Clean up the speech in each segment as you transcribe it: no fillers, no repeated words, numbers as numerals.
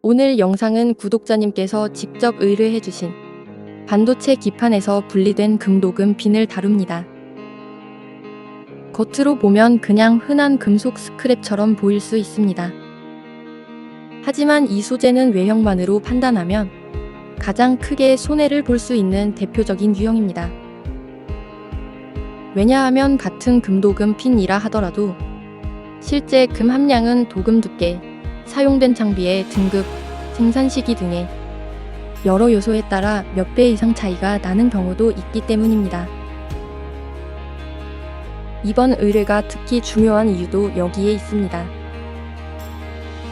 오늘 영상은 구독자님께서 직접 의뢰해주신 반도체 기판에서 분리된 금도금 핀을 다룹니다. 겉으로 보면 그냥 흔한 금속 스크랩처럼 보일 수 있습니다. 하지만 이 소재는 외형만으로 판단하면 가장 크게 손해를 볼 수 있는 대표적인 유형입니다. 왜냐하면 같은 금도금 핀이라 하더라도 실제 금 함량은 도금 두께, 사용된 장비의 등급, 생산 시기 등의 여러 요소에 따라 몇 배 이상 차이가 나는 경우도 있기 때문입니다. 이번 의뢰가 특히 중요한 이유도 여기에 있습니다.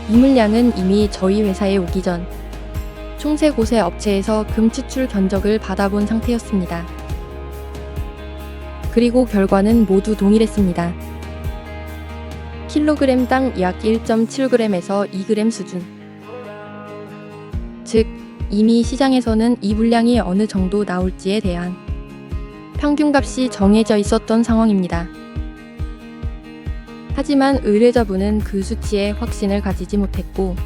이 물량은 이미 저희 회사에 오기 전 총세 곳의 업체에서 금 추출 견적을 받아본 상태였습니다. 그리고 결과는 모두 동일했습니다. 킬로그램당 약 1.7g에서 2g 수준. 즉, 이미 시장에서는 이 물량이 어느 정도 나올지에 대한 평균값이 정해져 있었던 상황입니다. 하지만 의뢰자분은 그 수치에 확신을 가지지 못했고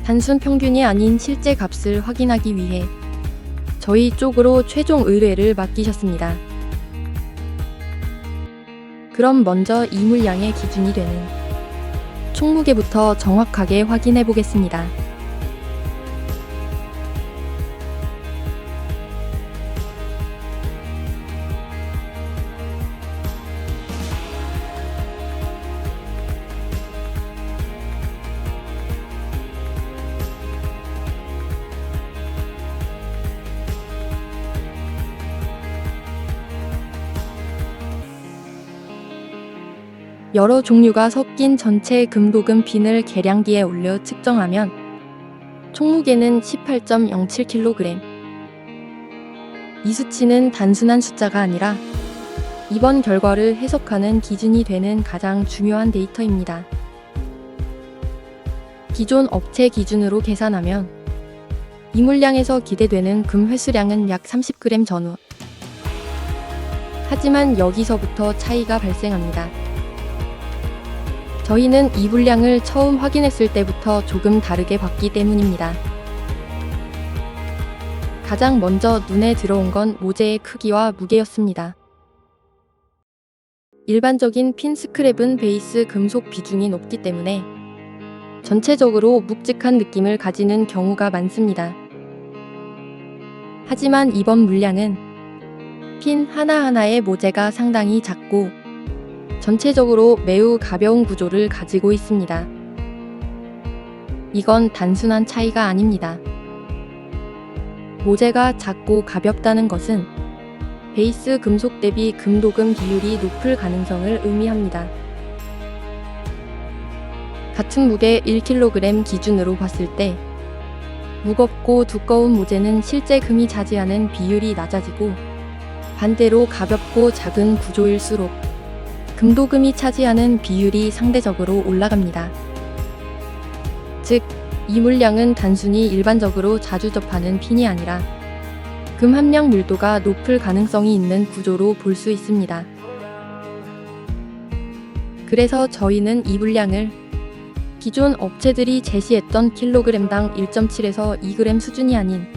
단순 평균이 아닌 실제 값을 확인하기 위해 저희 쪽으로 최종 의뢰를 맡기셨습니다. 그럼 먼저 이 물량의 기준이 되는 총무게부터 정확하게 확인해 보겠습니다. 여러 종류가 섞인 전체 금도금 핀을 계량기에 올려 측정하면 총무게는 18.07kg. 이 수치는 단순한 숫자가 아니라 이번 결과를 해석하는 기준이 되는 가장 중요한 데이터입니다. 기존 업체 기준으로 계산하면 이 물량에서 기대되는 금 회수량은 약 30g 전후. 하지만 여기서부터 차이가 발생합니다. 저희는 이 물량을 처음 확인했을 때부터 조금 다르게 봤기 때문입니다. 가장 먼저 눈에 들어온 건 모재의 크기와 무게였습니다. 일반적인 핀 스크랩은 베이스 금속 비중이 높기 때문에 전체적으로 묵직한 느낌을 가지는 경우가 많습니다. 하지만 이번 물량은 핀 하나하나의 모재가 상당히 작고 전체적으로 매우 가벼운 구조를 가지고 있습니다. 이건 단순한 차이가 아닙니다. 모재가 작고 가볍다는 것은 베이스 금속 대비 금도금 비율이 높을 가능성을 의미합니다. 같은 무게 1kg 기준으로 봤을 때 무겁고 두꺼운 모재는 실제 금이 차지하는 비율이 낮아지고 반대로 가볍고 작은 구조일수록 금도금이 차지하는 비율이 상대적으로 올라갑니다. 즉, 이 물량은 단순히 일반적으로 자주 접하는 핀이 아니라 금 함량 밀도가 높을 가능성이 있는 구조로 볼 수 있습니다. 그래서 저희는 이 물량을 기존 업체들이 제시했던 킬로그램당 1.7에서 2g 수준이 아닌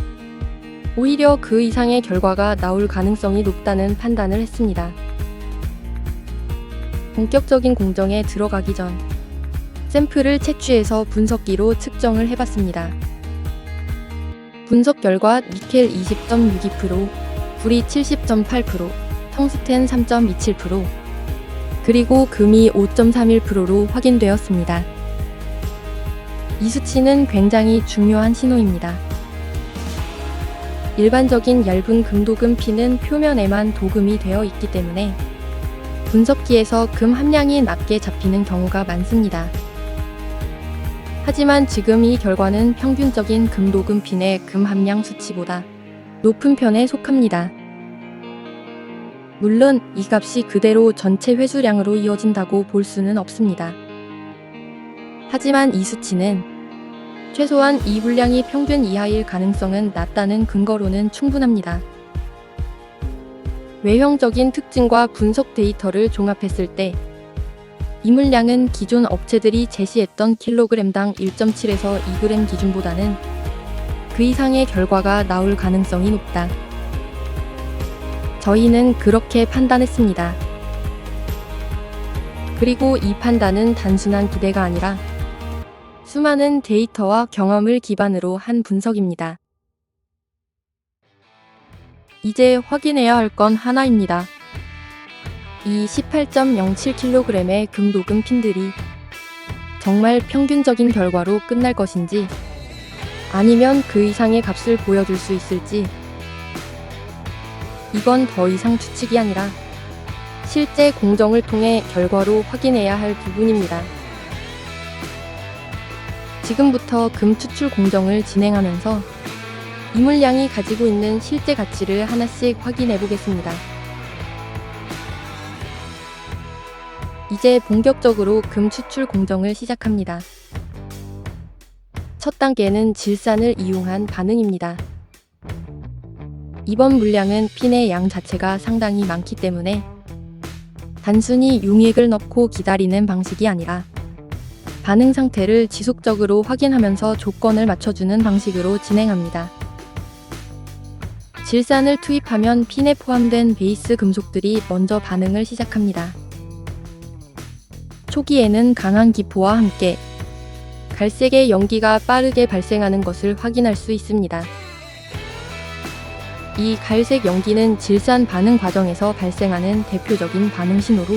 오히려 그 이상의 결과가 나올 가능성이 높다는 판단을 했습니다. 본격적인 공정에 들어가기 전 샘플을 채취해서 분석기로 측정을 해봤습니다. 분석 결과 니켈 20.62%, 구리 70.8%, 텅스텐 3.27%, 그리고 금이 5.31%로 확인되었습니다. 이 수치는 굉장히 중요한 신호입니다. 일반적인 얇은 금도금 핀은 표면에만 도금이 되어 있기 때문에 분석기에서 금 함량이 낮게 잡히는 경우가 많습니다. 하지만 지금 이 결과는 평균적인 금도금 핀의 금 함량 수치보다 높은 편에 속합니다. 물론 이 값이 그대로 전체 회수량으로 이어진다고 볼 수는 없습니다. 하지만 이 수치는 최소한 이 물량이 평균 이하일 가능성은 낮다는 근거로는 충분합니다. 외형적인 특징과 분석 데이터를 종합했을 때 이 물량은 기존 업체들이 제시했던 킬로그램당 1.7에서 2g 기준보다는 그 이상의 결과가 나올 가능성이 높다. 저희는 그렇게 판단했습니다. 그리고 이 판단은 단순한 기대가 아니라 수많은 데이터와 경험을 기반으로 한 분석입니다. 이제 확인해야 할 건 하나입니다. 이 18.07kg의 금도금 핀들이 정말 평균적인 결과로 끝날 것인지 아니면 그 이상의 값을 보여줄 수 있을지, 이건 더 이상 추측이 아니라 실제 공정을 통해 결과로 확인해야 할 부분입니다. 지금부터 금 추출 공정을 진행하면서 이 물량이 가지고 있는 실제 가치를 하나씩 확인해 보겠습니다. 이제 본격적으로 금 추출 공정을 시작합니다. 첫 단계는 질산을 이용한 반응입니다. 이번 물량은 핀의 양 자체가 상당히 많기 때문에 단순히 용액을 넣고 기다리는 방식이 아니라 반응 상태를 지속적으로 확인하면서 조건을 맞춰주는 방식으로 진행합니다. 질산을 투입하면 핀에 포함된 베이스 금속들이 먼저 반응을 시작합니다. 초기에는 강한 기포와 함께 갈색의 연기가 빠르게 발생하는 것을 확인할 수 있습니다. 이 갈색 연기는 질산 반응 과정에서 발생하는 대표적인 반응 신호로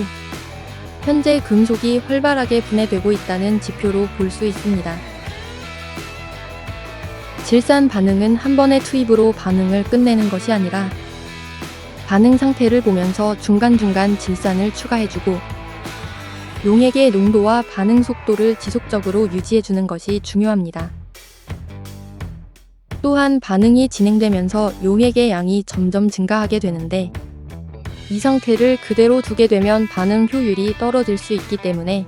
현재 금속이 활발하게 분해되고 있다는 지표로 볼 수 있습니다. 질산 반응은 한 번의 투입으로 반응을 끝내는 것이 아니라 반응 상태를 보면서 중간중간 질산을 추가해주고 용액의 농도와 반응 속도를 지속적으로 유지해주는 것이 중요합니다. 또한 반응이 진행되면서 용액의 양이 점점 증가하게 되는데 이 상태를 그대로 두게 되면 반응 효율이 떨어질 수 있기 때문에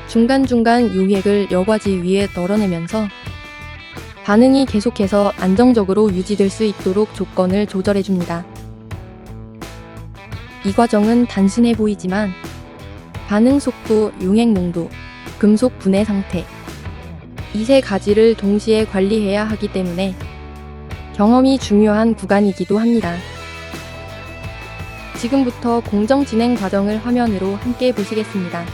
중간중간 용액을 여과지 위에 널어내면서 반응이 계속해서 안정적으로 유지될 수 있도록 조건을 조절해줍니다. 이 과정은 단순해 보이지만 반응 속도, 용액 농도, 금속 분해 상태, 이 세 가지를 동시에 관리해야 하기 때문에 경험이 중요한 구간이기도 합니다. 지금부터 공정 진행 과정을 화면으로 함께 보시겠습니다.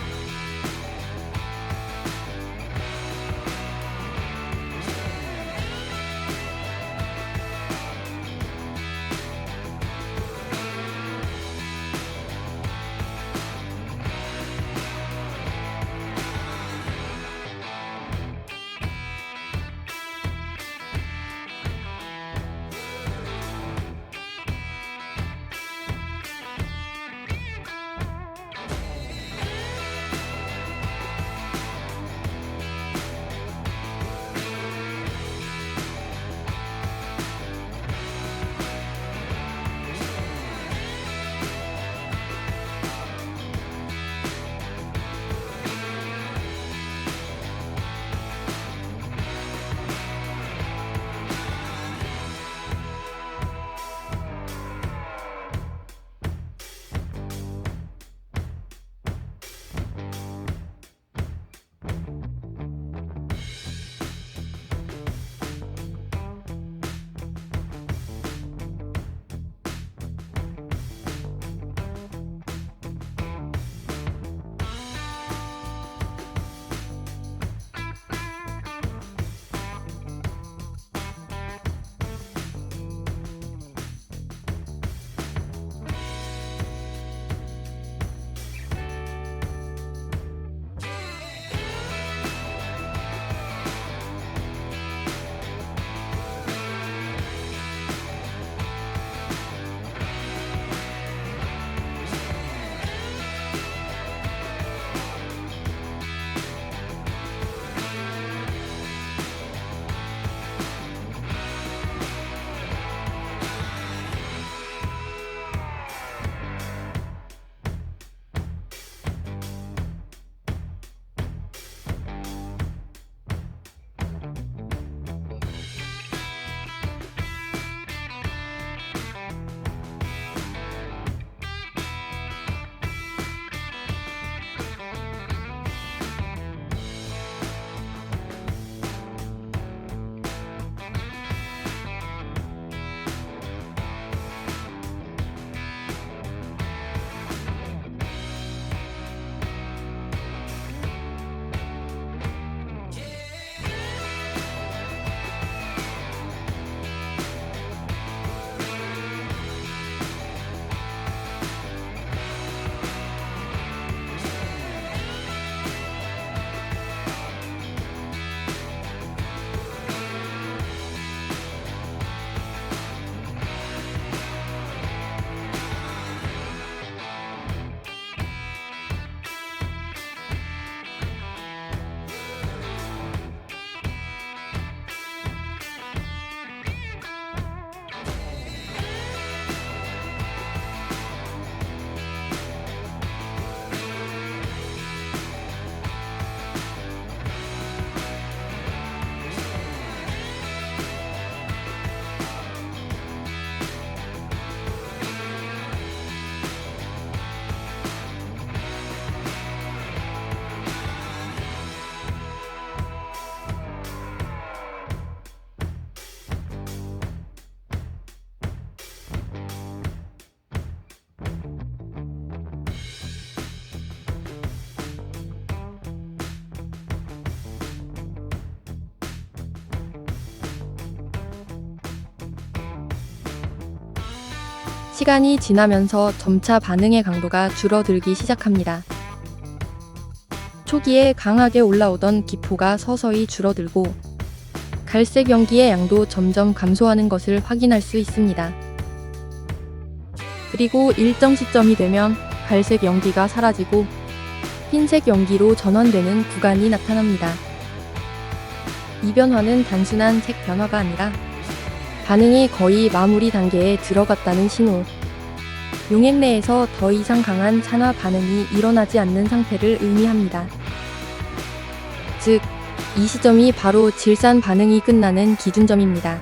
시간이 지나면서 점차 반응의 강도가 줄어들기 시작합니다. 초기에 강하게 올라오던 기포가 서서히 줄어들고 갈색 연기의 양도 점점 감소하는 것을 확인할 수 있습니다. 그리고 일정 시점이 되면 갈색 연기가 사라지고 흰색 연기로 전환되는 구간이 나타납니다. 이 변화는 단순한 색 변화가 아니라 반응이 거의 마무리 단계에 들어갔다는 신호, 용액 내에서 더 이상 강한 산화 반응이 일어나지 않는 상태를 의미합니다. 즉, 이 시점이 바로 질산 반응이 끝나는 기준점입니다.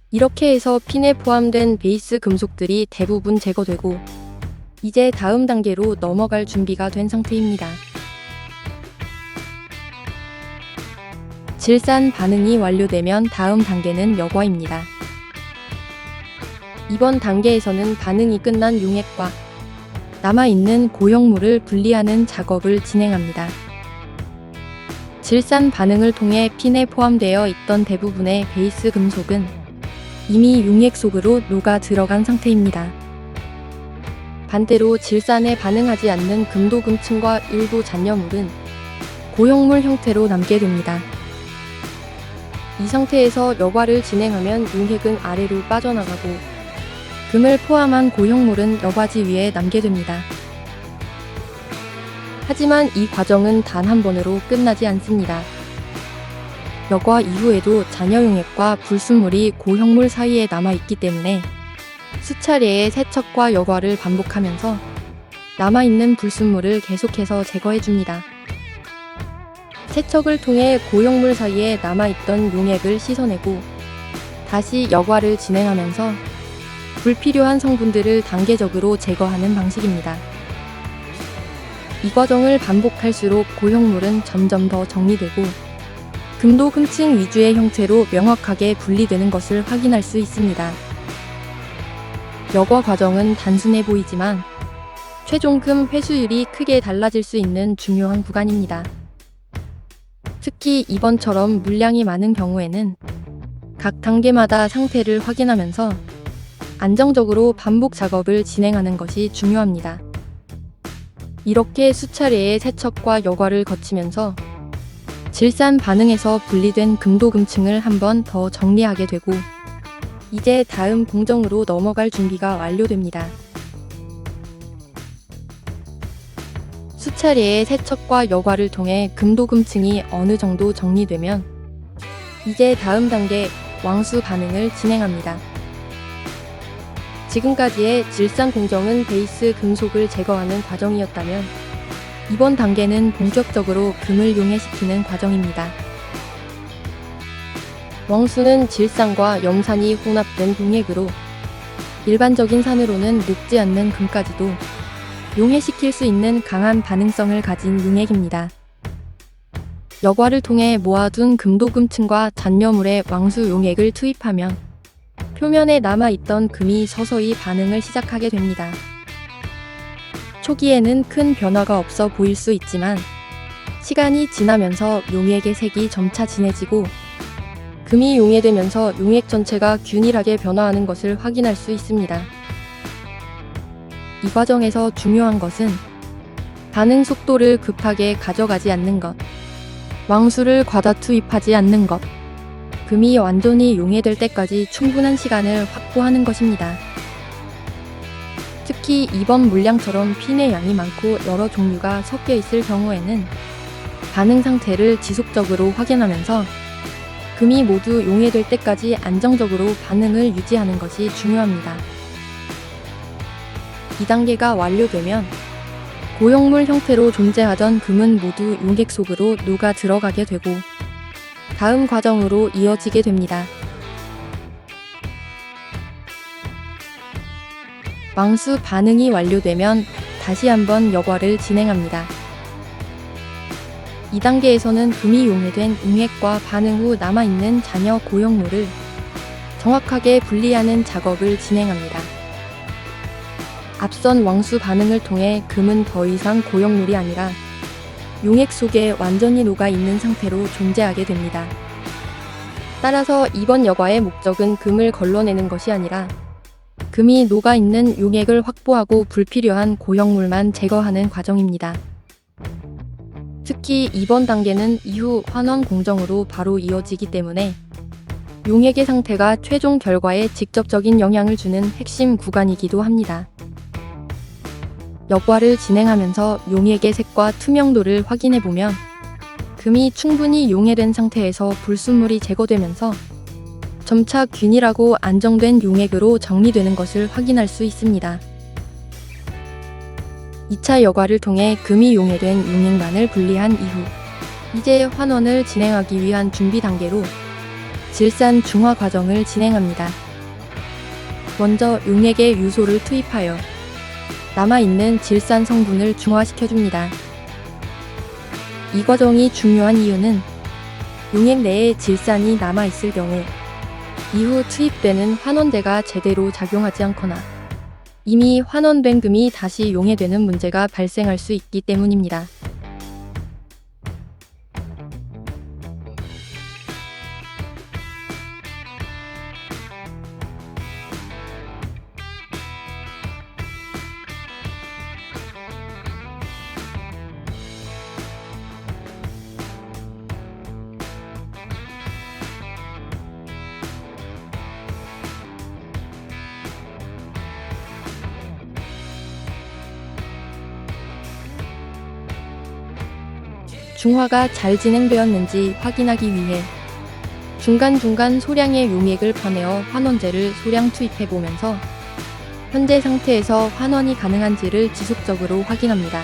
이렇게 해서 핀에 포함된 베이스 금속들이 대부분 제거되고 이제 다음 단계로 넘어갈 준비가 된 상태입니다. 질산 반응이 완료되면 다음 단계는 여과입니다. 이번 단계에서는 반응이 끝난 용액과 남아있는 고형물을 분리하는 작업을 진행합니다. 질산 반응을 통해 핀에 포함되어 있던 대부분의 베이스 금속은 이미 용액 속으로 녹아 들어간 상태입니다. 반대로 질산에 반응하지 않는 금도금층과 일부 잔여물은 고형물 형태로 남게 됩니다. 이 상태에서 여과를 진행하면 용액은 아래로 빠져나가고 금을 포함한 고형물은 여과지 위에 남게 됩니다. 하지만 이 과정은 단 한 번으로 끝나지 않습니다. 여과 이후에도 잔여용액과 불순물이 고형물 사이에 남아있기 때문에 수차례의 세척과 여과를 반복하면서 남아있는 불순물을 계속해서 제거해줍니다. 세척을 통해 고형물 사이에 남아있던 용액을 씻어내고 다시 여과를 진행하면서 불필요한 성분들을 단계적으로 제거하는 방식입니다. 이 과정을 반복할수록 고형물은 점점 더 정리되고 금도금층 위주의 형태로 명확하게 분리되는 것을 확인할 수 있습니다. 여과 과정은 단순해 보이지만 최종 금 회수율이 크게 달라질 수 있는 중요한 구간입니다. 특히 이번처럼 물량이 많은 경우에는 각 단계마다 상태를 확인하면서 안정적으로 반복 작업을 진행하는 것이 중요합니다. 이렇게 수차례의 세척과 여과를 거치면서 질산 반응에서 분리된 금도금층을 한 번 더 정리하게 되고 이제 다음 공정으로 넘어갈 준비가 완료됩니다. 수차례의 세척과 여과를 통해 금도금층이 어느 정도 정리되면 이제 다음 단계 왕수 반응을 진행합니다. 지금까지의 질산 공정은 베이스 금속을 제거하는 과정이었다면 이번 단계는 본격적으로 금을 용해시키는 과정입니다. 왕수는 질산과 염산이 혼합된 용액으로 일반적인 산으로는 녹지 않는 금까지도 용해시킬 수 있는 강한 반응성을 가진 용액입니다. 여과를 통해 모아둔 금도금층과 잔여물에 왕수 용액을 투입하면 표면에 남아있던 금이 서서히 반응을 시작하게 됩니다. 초기에는 큰 변화가 없어 보일 수 있지만 시간이 지나면서 용액의 색이 점차 진해지고 금이 용해되면서 용액 전체가 균일하게 변화하는 것을 확인할 수 있습니다. 이 과정에서 중요한 것은 반응 속도를 급하게 가져가지 않는 것, 왕수를 과다 투입하지 않는 것, 금이 완전히 용해될 때까지 충분한 시간을 확보하는 것입니다. 특히 이번 물량처럼 핀의 양이 많고 여러 종류가 섞여 있을 경우에는 반응 상태를 지속적으로 확인하면서 금이 모두 용해될 때까지 안정적으로 반응을 유지하는 것이 중요합니다. 이 단계가 완료되면 고형물 형태로 존재하던 금은 모두 용액 속으로 녹아 들어가게 되고 다음 과정으로 이어지게 됩니다. 왕수 반응이 완료되면 다시 한번 여과를 진행합니다. 이 단계에서는 금이 용해된 용액과 반응 후 남아있는 잔여 고형물을 정확하게 분리하는 작업을 진행합니다. 앞선 왕수 반응을 통해 금은 더 이상 고형물이 아니라 용액 속에 완전히 녹아있는 상태로 존재하게 됩니다. 따라서 이번 여과의 목적은 금을 걸러내는 것이 아니라 금이 녹아있는 용액을 확보하고 불필요한 고형물만 제거하는 과정입니다. 특히 이번 단계는 이후 환원 공정으로 바로 이어지기 때문에 용액의 상태가 최종 결과에 직접적인 영향을 주는 핵심 구간이기도 합니다. 역과를 진행하면서 용액의 색과 투명도를 확인해보면 금이 충분히 용해된 상태에서 불순물이 제거되면서 점차 균일하고 안정된 용액으로 정리되는 것을 확인할 수 있습니다. 2차 여과를 통해 금이 용해된 용액만을 분리한 이후 이제 환원을 진행하기 위한 준비 단계로 질산 중화 과정을 진행합니다. 먼저 용액에 유소를 투입하여 남아있는 질산 성분을 중화시켜줍니다. 이 과정이 중요한 이유는 용액 내에 질산이 남아있을 경우 이후 투입되는 환원제가 제대로 작용하지 않거나 이미 환원된 금이 다시 용해되는 문제가 발생할 수 있기 때문입니다. 중화가 잘 진행되었는지 확인하기 위해 중간중간 소량의 용액을 퍼내어 환원제를 소량 투입해보면서 현재 상태에서 환원이 가능한지를 지속적으로 확인합니다.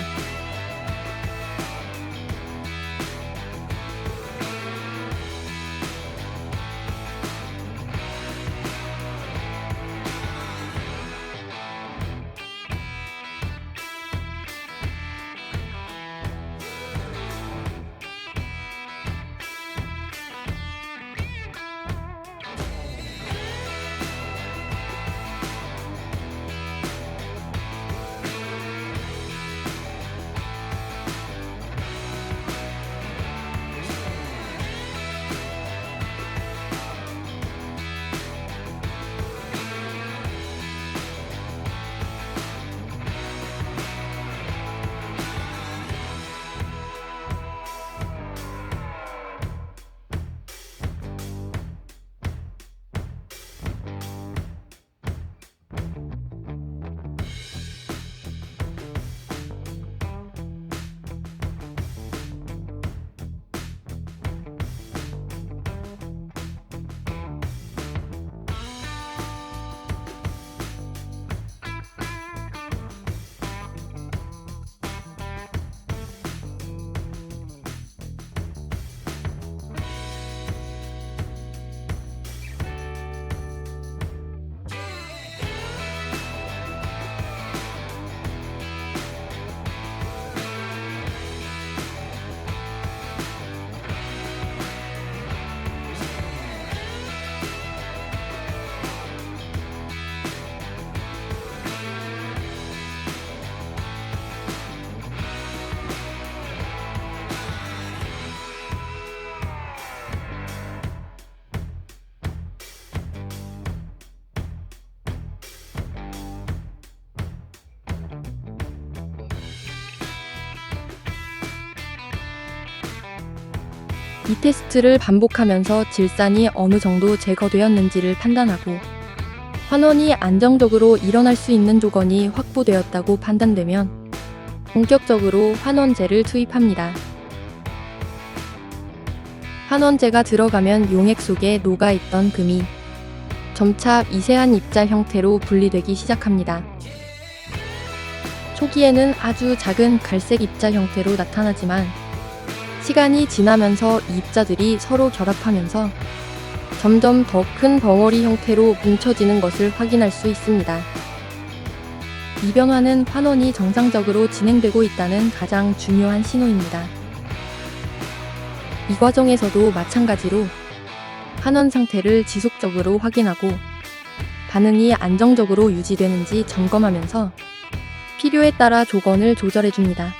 이 테스트를 반복하면서 질산이 어느 정도 제거되었는지를 판단하고 환원이 안정적으로 일어날 수 있는 조건이 확보되었다고 판단되면 본격적으로 환원제를 투입합니다. 환원제가 들어가면 용액 속에 녹아있던 금이 점차 미세한 입자 형태로 분리되기 시작합니다. 초기에는 아주 작은 갈색 입자 형태로 나타나지만 시간이 지나면서 이 입자들이 서로 결합하면서 점점 더 큰 덩어리 형태로 뭉쳐지는 것을 확인할 수 있습니다. 이 변화는 환원이 정상적으로 진행되고 있다는 가장 중요한 신호입니다. 이 과정에서도 마찬가지로 환원 상태를 지속적으로 확인하고 반응이 안정적으로 유지되는지 점검하면서 필요에 따라 조건을 조절해 줍니다.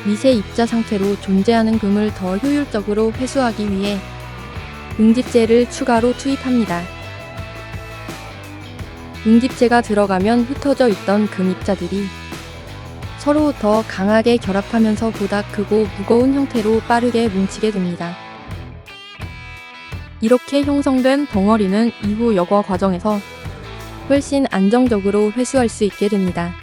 미세 입자 상태로 존재하는 금을 더 효율적으로 회수하기 위해 응집제를 추가로 투입합니다. 응집제가 들어가면 흩어져 있던 금 입자들이 서로 더 강하게 결합하면서 보다 크고 무거운 형태로 빠르게 뭉치게 됩니다. 이렇게 형성된 덩어리는 이후 여과 과정에서 훨씬 안정적으로 회수할 수 있게 됩니다.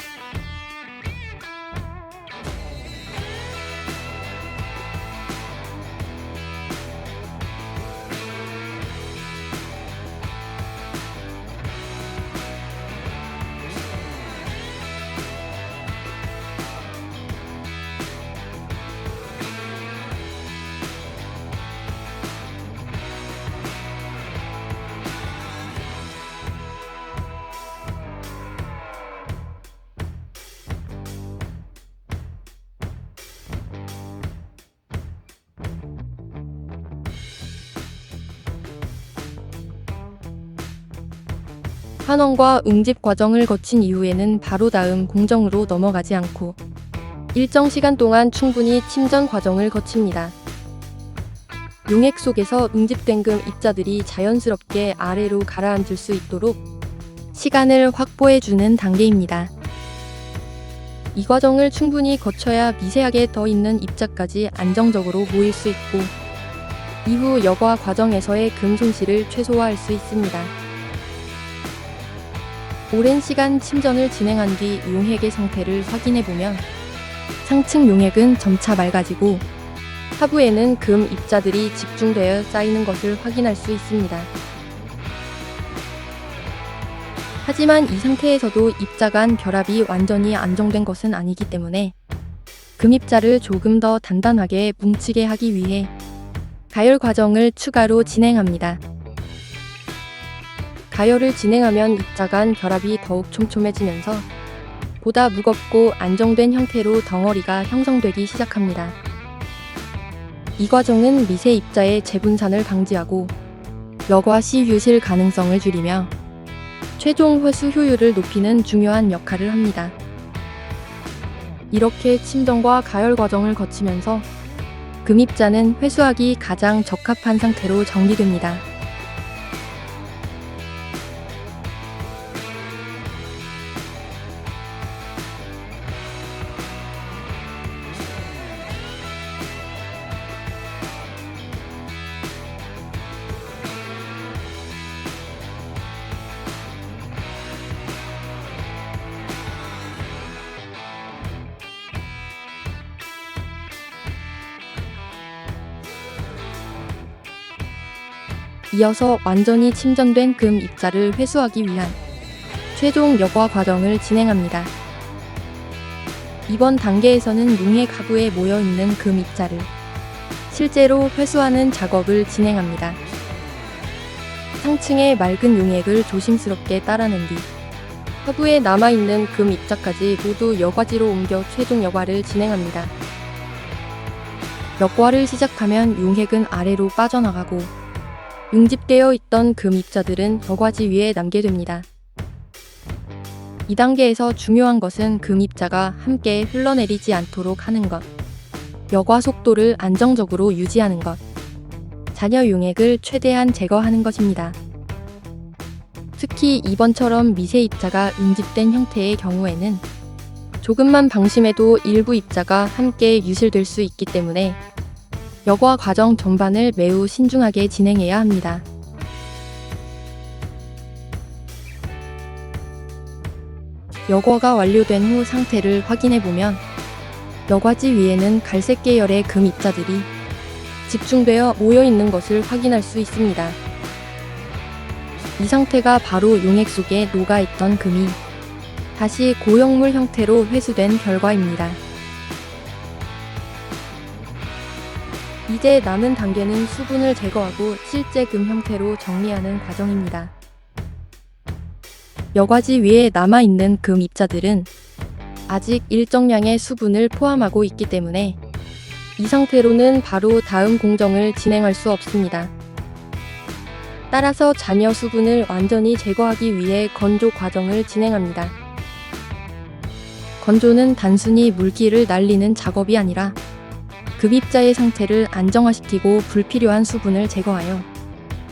환원과 응집 과정을 거친 이후에는 바로 다음 공정으로 넘어가지 않고 일정 시간 동안 충분히 침전 과정을 거칩니다. 용액 속에서 응집된 금 입자들이 자연스럽게 아래로 가라앉을 수 있도록 시간을 확보해주는 단계입니다. 이 과정을 충분히 거쳐야 미세하게 더 있는 입자까지 안정적으로 모일 수 있고 이후 여과 과정에서의 금 손실을 최소화할 수 있습니다. 오랜 시간 침전을 진행한 뒤 용액의 상태를 확인해보면 상층 용액은 점차 맑아지고 하부에는 금 입자들이 집중되어 쌓이는 것을 확인할 수 있습니다. 하지만 이 상태에서도 입자 간 결합이 완전히 안정된 것은 아니기 때문에 금 입자를 조금 더 단단하게 뭉치게 하기 위해 가열 과정을 추가로 진행합니다. 가열을 진행하면 입자 간 결합이 더욱 촘촘해지면서 보다 무겁고 안정된 형태로 덩어리가 형성되기 시작합니다. 이 과정은 미세 입자의 재분산을 방지하고 여과 시 유실 가능성을 줄이며 최종 회수 효율을 높이는 중요한 역할을 합니다. 이렇게 침전과 가열 과정을 거치면서 금 입자는 회수하기 가장 적합한 상태로 정리됩니다. 이어서 완전히 침전된 금 입자를 회수하기 위한 최종 여과 과정을 진행합니다. 이번 단계에서는 용액 하부에 모여있는 금 입자를 실제로 회수하는 작업을 진행합니다. 상층의 맑은 용액을 조심스럽게 따라낸 뒤 하부에 남아있는 금 입자까지 모두 여과지로 옮겨 최종 여과를 진행합니다. 여과를 시작하면 용액은 아래로 빠져나가고 응집되어 있던 금 입자들은 여과지 위에 남게 됩니다. 이 단계에서 중요한 것은 금 입자가 함께 흘러내리지 않도록 하는 것, 여과 속도를 안정적으로 유지하는 것, 잔여 용액을 최대한 제거하는 것입니다. 특히 이번처럼 미세 입자가 응집된 형태의 경우에는 조금만 방심해도 일부 입자가 함께 유실될 수 있기 때문에 여과 과정 전반을 매우 신중하게 진행해야 합니다. 여과가 완료된 후 상태를 확인해보면 여과지 위에는 갈색 계열의 금 입자들이 집중되어 모여있는 것을 확인할 수 있습니다. 이 상태가 바로 용액 속에 녹아있던 금이 다시 고형물 형태로 회수된 결과입니다. 이제 남은 단계는 수분을 제거하고 실제 금 형태로 정리하는 과정입니다. 여과지 위에 남아있는 금 입자들은 아직 일정량의 수분을 포함하고 있기 때문에 이 상태로는 바로 다음 공정을 진행할 수 없습니다. 따라서 잔여 수분을 완전히 제거하기 위해 건조 과정을 진행합니다. 건조는 단순히 물기를 날리는 작업이 아니라 급입자의 상태를 안정화시키고 불필요한 수분을 제거하여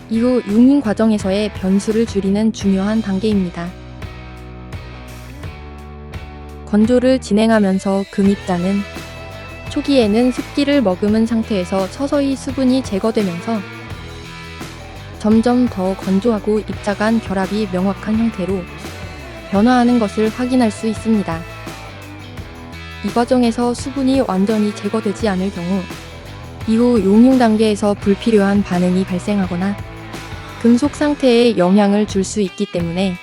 이후 용융 과정에서의 변수를 줄이는 중요한 단계입니다. 건조를 진행하면서 금입자는 초기에는 습기를 머금은 상태에서 서서히 수분이 제거되면서 점점 더 건조하고 입자 간 결합이 명확한 형태로 변화하는 것을 확인할 수 있습니다. 이 과정에서 수분이 완전히 제거되지 않을 경우 이후 용융 단계에서 불필요한 반응이 발생하거나 금속 상태에 영향을 줄 수 있기 때문에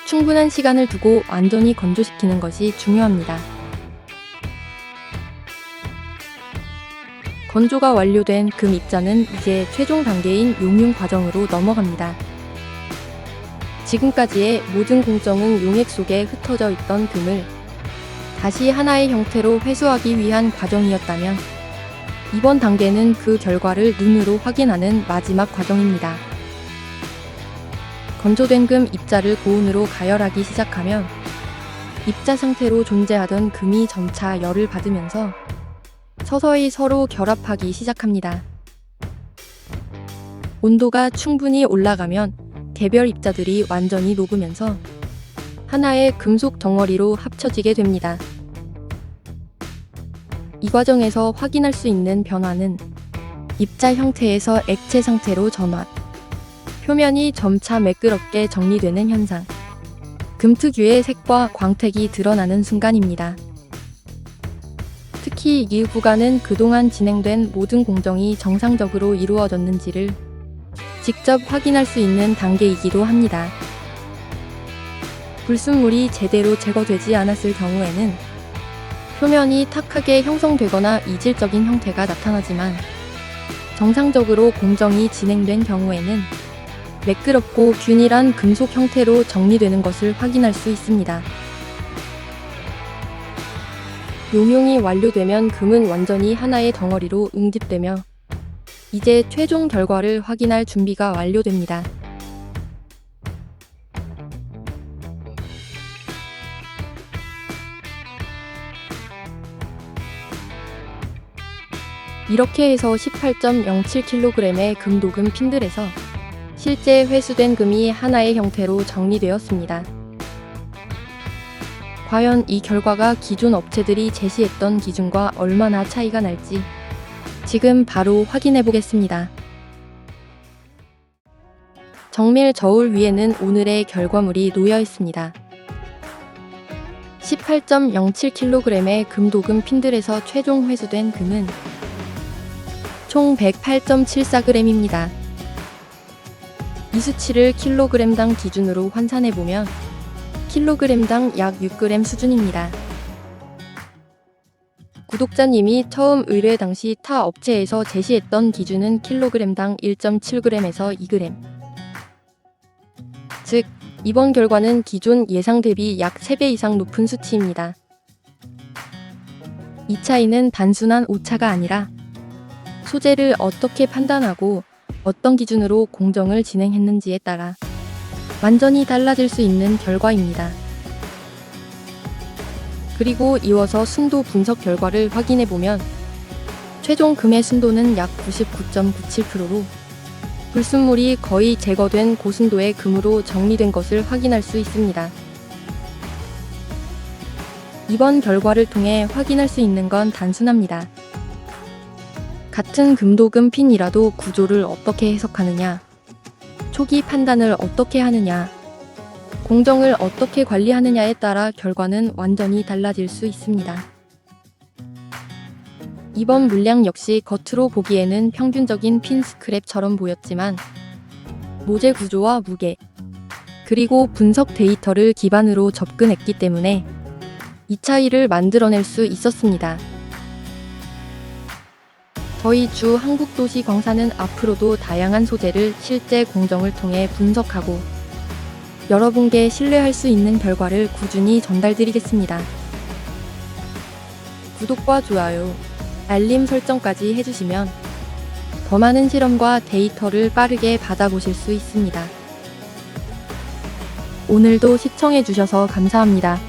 충분한 시간을 두고 완전히 건조시키는 것이 중요합니다. 건조가 완료된 금 입자는 이제 최종 단계인 용융 과정으로 넘어갑니다. 지금까지의 모든 공정은 용액 속에 흩어져 있던 금을 다시 하나의 형태로 회수하기 위한 과정이었다면 이번 단계는 그 결과를 눈으로 확인하는 마지막 과정입니다. 건조된 금 입자를 고온으로 가열하기 시작하면 입자 상태로 존재하던 금이 점차 열을 받으면서 서서히 서로 결합하기 시작합니다. 온도가 충분히 올라가면 개별 입자들이 완전히 녹으면서 하나의 금속 덩어리로 합쳐지게 됩니다. 이 과정에서 확인할 수 있는 변화는 입자 형태에서 액체 상태로 전환, 표면이 점차 매끄럽게 정리되는 현상, 금 특유의 색과 광택이 드러나는 순간입니다. 특히 이 구간은 그동안 진행된 모든 공정이 정상적으로 이루어졌는지를 직접 확인할 수 있는 단계이기도 합니다. 불순물이 제대로 제거되지 않았을 경우에는 표면이 탁하게 형성되거나 이질적인 형태가 나타나지만 정상적으로 공정이 진행된 경우에는 매끄럽고 균일한 금속 형태로 정리되는 것을 확인할 수 있습니다. 용융이 완료되면 금은 완전히 하나의 덩어리로 응집되며 이제 최종 결과를 확인할 준비가 완료됩니다. 이렇게 해서 18.07kg의 금도금 핀들에서 실제 회수된 금이 하나의 형태로 정리되었습니다. 과연 이 결과가 기존 업체들이 제시했던 기준과 얼마나 차이가 날지 지금 바로 확인해 보겠습니다. 정밀 저울 위에는 오늘의 결과물이 놓여 있습니다. 18.07kg의 금도금 핀들에서 최종 회수된 금은 총 108.74g입니다. 이 수치를 킬로그램당 기준으로 환산해보면 킬로그램당 약 6g 수준입니다. 구독자님이 처음 의뢰 당시 타 업체에서 제시했던 기준은 킬로그램당 1.7g에서 2g. 즉, 이번 결과는 기존 예상 대비 약 3배 이상 높은 수치입니다. 이 차이는 단순한 오차가 아니라 소재를 어떻게 판단하고 어떤 기준으로 공정을 진행했는지에 따라 완전히 달라질 수 있는 결과입니다. 그리고 이어서 순도 분석 결과를 확인해보면 최종 금의 순도는 약 99.97%로 불순물이 거의 제거된 고순도의 금으로 정리된 것을 확인할 수 있습니다. 이번 결과를 통해 확인할 수 있는 건 단순합니다. 같은 금도금 핀이라도 구조를 어떻게 해석하느냐, 초기 판단을 어떻게 하느냐, 공정을 어떻게 관리하느냐에 따라 결과는 완전히 달라질 수 있습니다. 이번 물량 역시 겉으로 보기에는 평균적인 핀 스크랩처럼 보였지만 모재 구조와 무게, 그리고 분석 데이터를 기반으로 접근했기 때문에 이 차이를 만들어낼 수 있었습니다. 저희 주 한국도시광산은 앞으로도 다양한 소재를 실제 공정을 통해 분석하고 여러분께 신뢰할 수 있는 결과를 꾸준히 전달드리겠습니다. 구독과 좋아요, 알림 설정까지 해주시면 더 많은 실험과 데이터를 빠르게 받아보실 수 있습니다. 오늘도 시청해주셔서 감사합니다.